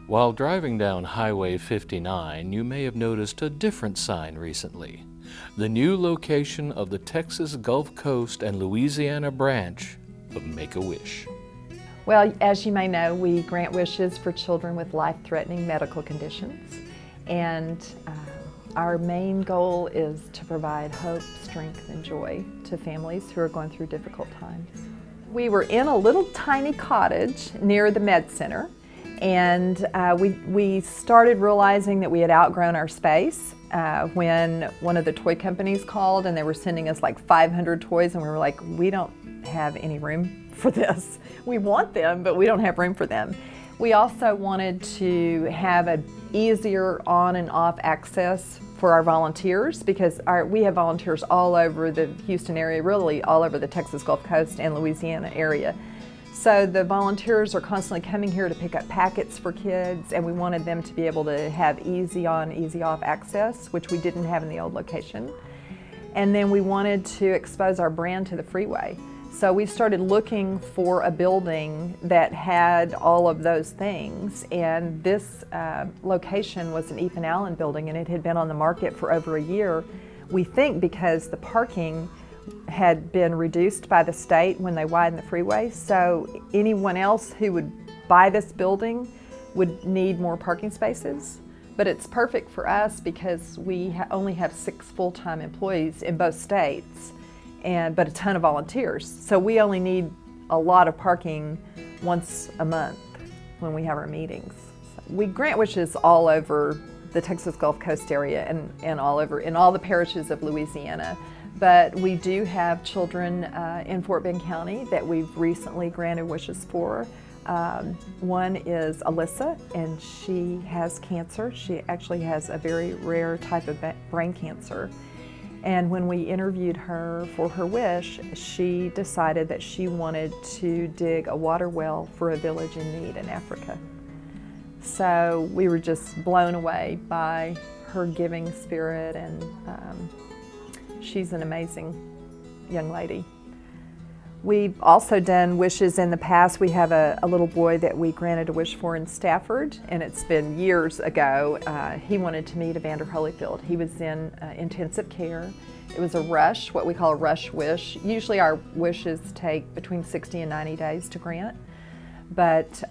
While driving down Highway 59, you may have noticed a different sign recently. The new location of the Texas Gulf Coast and Louisiana branch of Make-A-Wish. Well, as you may know, we grant wishes for children with life-threatening medical conditions. And our main goal is to provide hope, strength, and joy to families who are going through difficult times. We were in a little tiny cottage near the Med Center, and we started realizing that we had outgrown our space when one of the toy companies called and they were sending us like 500 toys, and we were like, we don't have any room for this. We want them, but we don't have room for them. We also wanted to have an easier on and off access for our volunteers, because we have volunteers all over the Houston area, really all over the Texas Gulf Coast and Louisiana area. So the volunteers are constantly coming here to pick up packets for kids, and we wanted them to be able to have easy on, easy off access, which we didn't have in the old location. And then we wanted to expose our brand to the freeway. So we started looking for a building that had all of those things, and this location was an Ethan Allen building, and it had been on the market for over a year. We think because the parking had been reduced by the state when they widened the freeway, so anyone else who would buy this building would need more parking spaces. But it's perfect for us because we only have 6 full-time employees in both states, but a ton of volunteers. So we only need a lot of parking once a month when we have our meetings. So we grant wishes all over the Texas Gulf Coast area and all over in all the parishes of Louisiana. But we do have children in Fort Bend County that we've recently granted wishes for. One is Alyssa, and she has cancer. She actually has a very rare type of brain cancer. And when we interviewed her for her wish, she decided that she wanted to dig a water well for a village in need in Africa. So we were just blown away by her giving spirit, and she's an amazing young lady. We've also done wishes in the past. We have a little boy that we granted a wish for in Stafford, and it's been years ago. He wanted to meet Evander Holyfield. He was in intensive care. It was a rush, what we call a rush wish. Usually our wishes take between 60 and 90 days to grant. But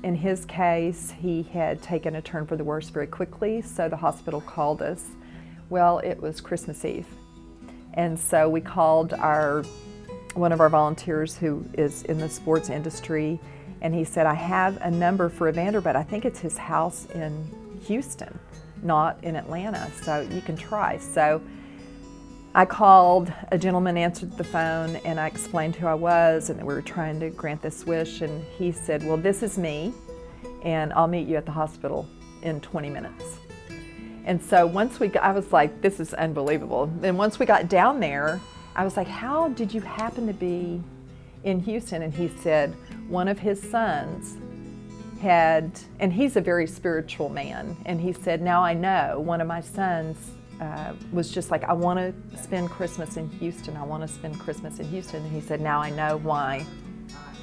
in his case, he had taken a turn for the worse very quickly, so the hospital called us. Well, it was Christmas Eve. And so we called one of our volunteers who is in the sports industry, and he said, I have a number for Evander, but I think it's his house in Houston, not in Atlanta, so you can try. So I called, a gentleman answered the phone, and I explained who I was and that we were trying to grant this wish, and he said, well, this is me, and I'll meet you at the hospital in 20 minutes. And so I was like, this is unbelievable. Then once we got down there, I was like, how did you happen to be in Houston? And he said, one of his sons and he's a very spiritual man, and he said, now I know one of my sons was just like, I want to spend Christmas in Houston. I want to spend Christmas in Houston. And he said, now I know why.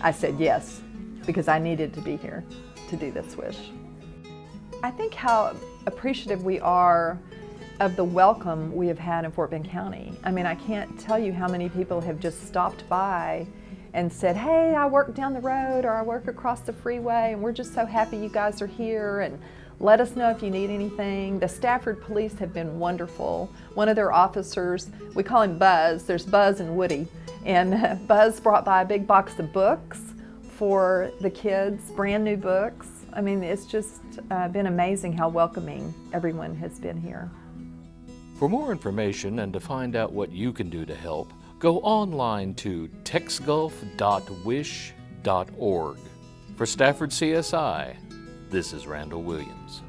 I said, yes, because I needed to be here to do this wish. I think how appreciative we are of the welcome we have had in Fort Bend County. I mean, I can't tell you how many people have just stopped by and said, hey, I work down the road, or I work across the freeway, and we're just so happy you guys are here, and let us know if you need anything. The Stafford police have been wonderful. One of their officers, we call him Buzz, there's Buzz and Woody, and Buzz brought by a big box of books for the kids, brand new books. I mean, it's just been amazing how welcoming everyone has been here. For more information and to find out what you can do to help, go online to texgulf.wish.org. For Stafford CSI, this is Randall Williams.